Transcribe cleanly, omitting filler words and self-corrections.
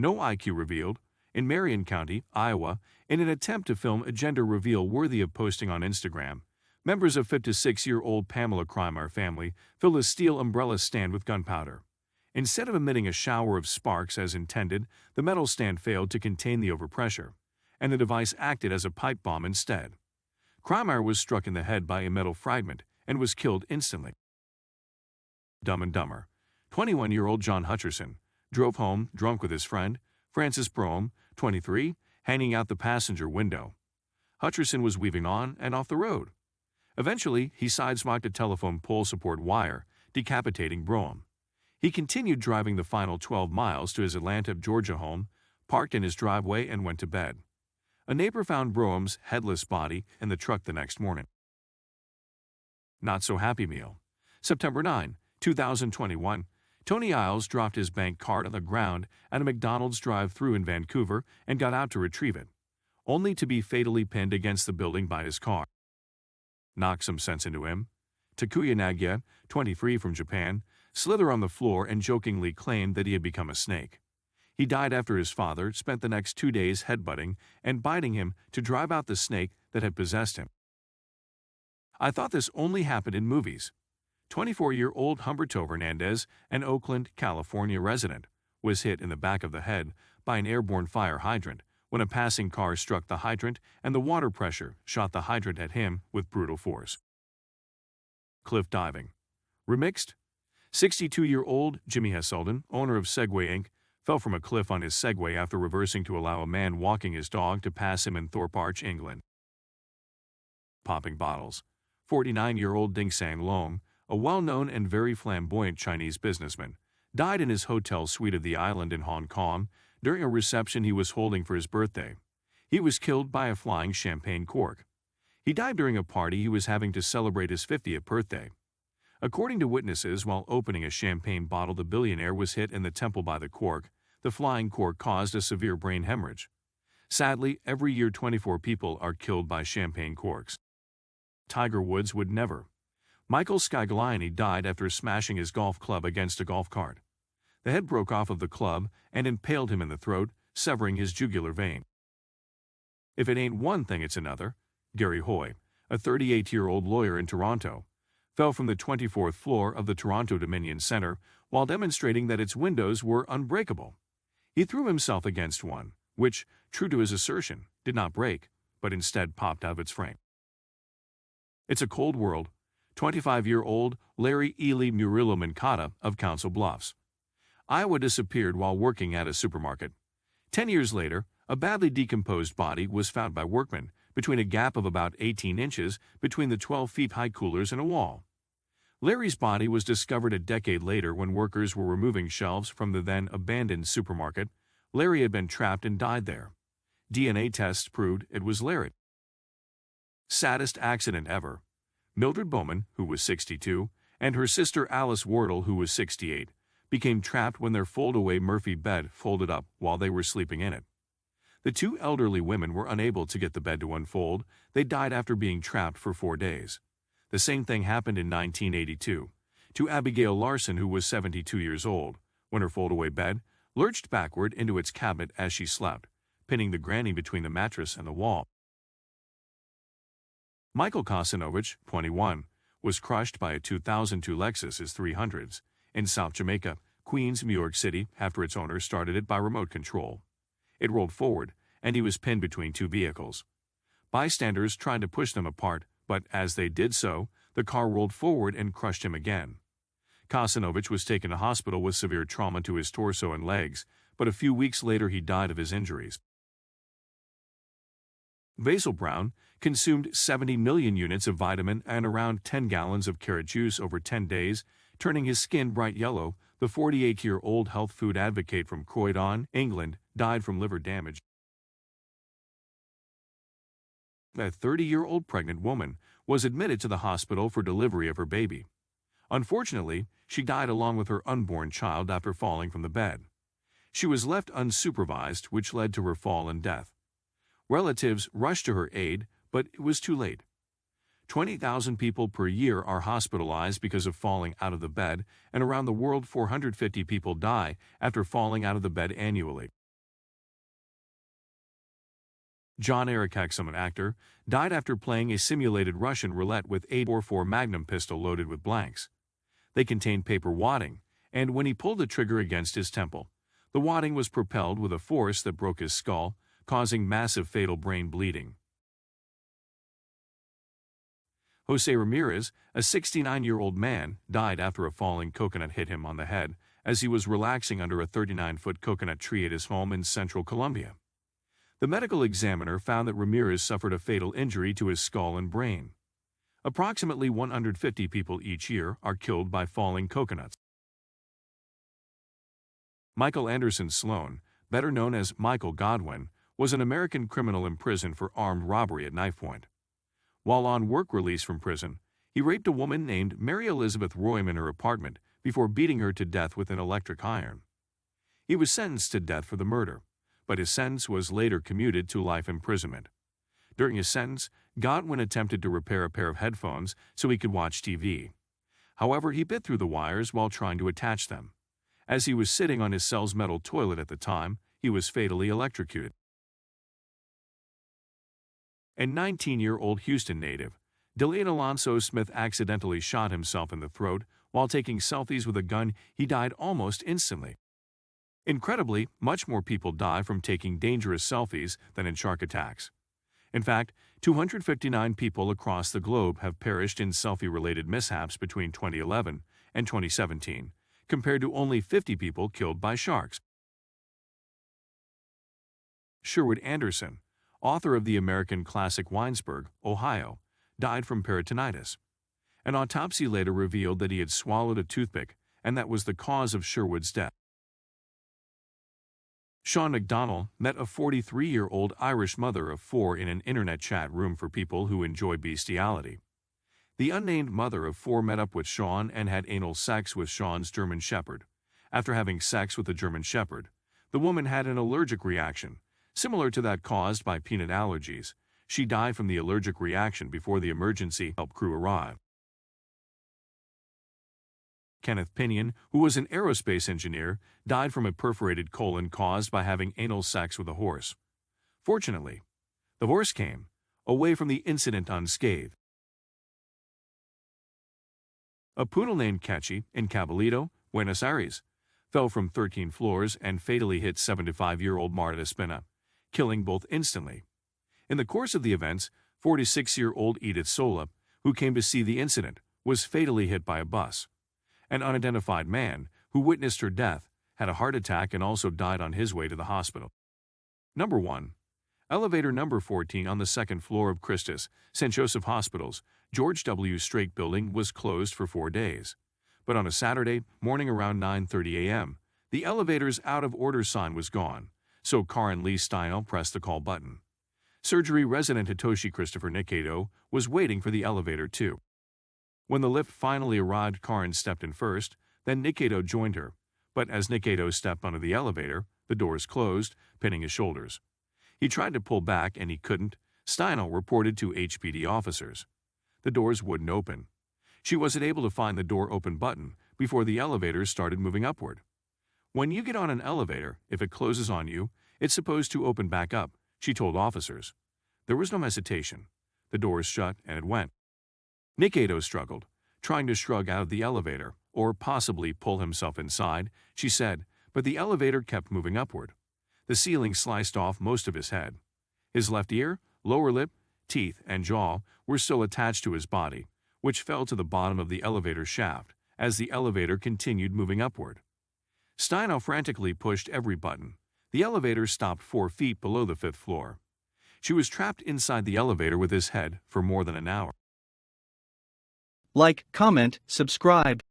No IQ revealed. In Marion County, Iowa, in an attempt to film a gender reveal worthy of posting on Instagram, members of 56-year-old Pamela Kreimar family filled a steel umbrella stand with gunpowder. Instead of emitting a shower of sparks as intended, the metal stand failed to contain the overpressure, and the device acted as a pipe bomb instead. Kreimar was struck in the head by a metal fragment and was killed instantly. Dumb and Dumber. 21-year-old John Hutcherson drove home drunk with his friend, Francis Brougham, 23, hanging out the passenger window. Hutcherson was weaving on and off the road. Eventually, he sideswiped a telephone pole support wire, decapitating Brougham. He continued driving the final 12 miles to his Atlanta, Georgia home, parked in his driveway, and went to bed. A neighbor found Brougham's headless body in the truck the next morning. Not So Happy Meal. September 9, 2021. Tony Isles dropped his bank card on the ground at a McDonald's drive-thru in Vancouver and got out to retrieve it, only to be fatally pinned against the building by his car. Knock some sense into him. Takuya Nagaya, 23, from Japan, slither on the floor and jokingly claimed that he had become a snake. He died after his father spent the next 2 days headbutting and biting him to drive out the snake that had possessed him. I thought this only happened in movies. 24-year-old Humberto Hernandez, an Oakland, California resident, was hit in the back of the head by an airborne fire hydrant when a passing car struck the hydrant and the water pressure shot the hydrant at him with brutal force. Cliff diving. Remixed. 62-year-old Jimi Heselden, owner of Segway Inc., fell from a cliff on his Segway after reversing to allow a man walking his dog to pass him in Thorp Arch, England. Popping bottles. 49-year-old Dingxiang Loeng, a well-known and very flamboyant Chinese businessman, died in his hotel suite of the island in Hong Kong during a reception he was holding for his birthday. He was killed by a flying champagne cork. He died during a party he was having to celebrate his 50th birthday. According to witnesses, while opening a champagne bottle, the billionaire was hit in the temple by the cork. The flying cork caused a severe brain hemorrhage. Sadly, every year 24 people are killed by champagne corks. Tiger Woods would never. Michael Scagliani died after smashing his golf club against a golf cart. The head broke off of the club and impaled him in the throat, severing his jugular vein. If it ain't one thing, it's another. Gary Hoy, a 38-year-old lawyer in Toronto, fell from the 24th floor of the Toronto Dominion Centre while demonstrating that its windows were unbreakable. He threw himself against one, which, true to his assertion, did not break, but instead popped out of its frame. It's a cold world. 25-year-old Larry Ely Murillo Mancata of Council Bluffs, Iowa, disappeared while working at a supermarket. 10 years later, a badly decomposed body was found by workmen between a gap of about 18 inches between the 12-feet-high coolers and a wall. Larry's body was discovered a decade later when workers were removing shelves from the then-abandoned supermarket. Larry had been trapped and died there. DNA tests proved it was Larry. Saddest accident ever. Mildred Bowman, who was 62, and her sister Alice Wardle, who was 68, became trapped when their fold-away Murphy bed folded up while they were sleeping in it. The two elderly women were unable to get the bed to unfold. They died after being trapped for 4 days. The same thing happened in 1982 to Abigail Larson, who was 72 years old, when her fold-away bed lurched backward into its cabinet as she slept, pinning the granny between the mattress and the wall. Michael Kosanovich, 21, was crushed by a 2002 Lexus S300s in South Jamaica, Queens, New York City, after its owner started it by remote control. It rolled forward, and he was pinned between two vehicles. Bystanders tried to push them apart, but as they did so, the car rolled forward and crushed him again. Kosanovich was taken to hospital with severe trauma to his torso and legs, but a few weeks later he died of his injuries. Basil Brown consumed 70 million units of vitamin and around 10 gallons of carrot juice over 10 days, turning his skin bright yellow. The 48-year-old health food advocate from Croydon, England, died from liver damage. A 30-year-old pregnant woman was admitted to the hospital for delivery of her baby. Unfortunately, she died along with her unborn child after falling from the bed. She was left unsupervised, which led to her fall and death. Relatives rushed to her aid, but it was too late. 20,000 people per year are hospitalized because of falling out of the bed, and around the world 450 people die after falling out of the bed annually. John Arakexum, an actor, died after playing a simulated Russian roulette with a 4 Magnum pistol loaded with blanks. They contained paper wadding, and when he pulled the trigger against his temple, the wadding was propelled with a force that broke his skull, causing massive fatal brain bleeding. Jose Ramirez, a 69-year-old man, died after a falling coconut hit him on the head as he was relaxing under a 39-foot coconut tree at his home in central Colombia. The medical examiner found that Ramirez suffered a fatal injury to his skull and brain. Approximately 150 people each year are killed by falling coconuts. Michael Anderson Sloan, better known as Michael Godwin, was an American criminal imprisoned for armed robbery at knife point. While on work release from prison, he raped a woman named Mary Elizabeth Roym in her apartment before beating her to death with an electric iron. He was sentenced to death for the murder, but his sentence was later commuted to life imprisonment. During his sentence, Godwin attempted to repair a pair of headphones so he could watch TV. However, he bit through the wires while trying to attach them. As he was sitting on his cell's metal toilet at the time, he was fatally electrocuted. A 19-year-old Houston native, Delian Alonso Smith, accidentally shot himself in the throat while taking selfies with a gun. He died almost instantly. Incredibly, much more people die from taking dangerous selfies than in shark attacks. In fact, 259 people across the globe have perished in selfie-related mishaps between 2011 and 2017, compared to only 50 people killed by sharks. Sherwood Anderson, author of the American classic Winesburg, Ohio, died from peritonitis. An autopsy later revealed that he had swallowed a toothpick, and that was the cause of Sherwood's death. Sean McDonnell met a 43-year-old Irish mother of 4 in an internet chat room for people who enjoy bestiality. The unnamed mother of 4 met up with Sean and had anal sex with Sean's German Shepherd. After having sex with the German Shepherd, the woman had an allergic reaction, similar to that caused by peanut allergies. She died from the allergic reaction before the emergency help crew arrived. Kenneth Pinion, who was an aerospace engineer, died from a perforated colon caused by having anal sex with a horse. Fortunately, the horse came away from the incident unscathed. A poodle named Ketchy in Caballito, Buenos Aires, fell from 13 floors and fatally hit 75-year-old Marta Espina, killing both instantly. In the course of the events, 46-year-old Edith Sola, who came to see the incident, was fatally hit by a bus. An unidentified man, who witnessed her death, had a heart attack and also died on his way to the hospital. Number 1. Elevator number 14 on the second floor of Christus, St. Joseph Hospital's George W. Strait building was closed for 4 days. But on a Saturday morning around 9:30 a.m., the elevator's out-of-order sign was gone, so Karen Lee Steino pressed the call button. Surgery resident Hitoshi Christopher Nikaido was waiting for the elevator too. When the lift finally arrived, Karen stepped in first, then Nikaido joined her. But as Nikaido stepped onto the elevator, the doors closed, pinning his shoulders. He tried to pull back and he couldn't. Steino reported to HPD officers. The doors wouldn't open. She wasn't able to find the door open button before the elevator started moving upward. When you get on an elevator, if it closes on you, it's supposed to open back up, she told officers. There was no hesitation. The doors shut and it went. Nikaido struggled, trying to shrug out of the elevator, or possibly pull himself inside, she said, but the elevator kept moving upward. The ceiling sliced off most of his head. His left ear, lower lip, teeth, and jaw were still attached to his body, which fell to the bottom of the elevator shaft as the elevator continued moving upward. Steino frantically pushed every button. The elevator stopped 4 feet below the 5th floor. She was trapped inside the elevator with his head for more than an hour. Like, comment, subscribe.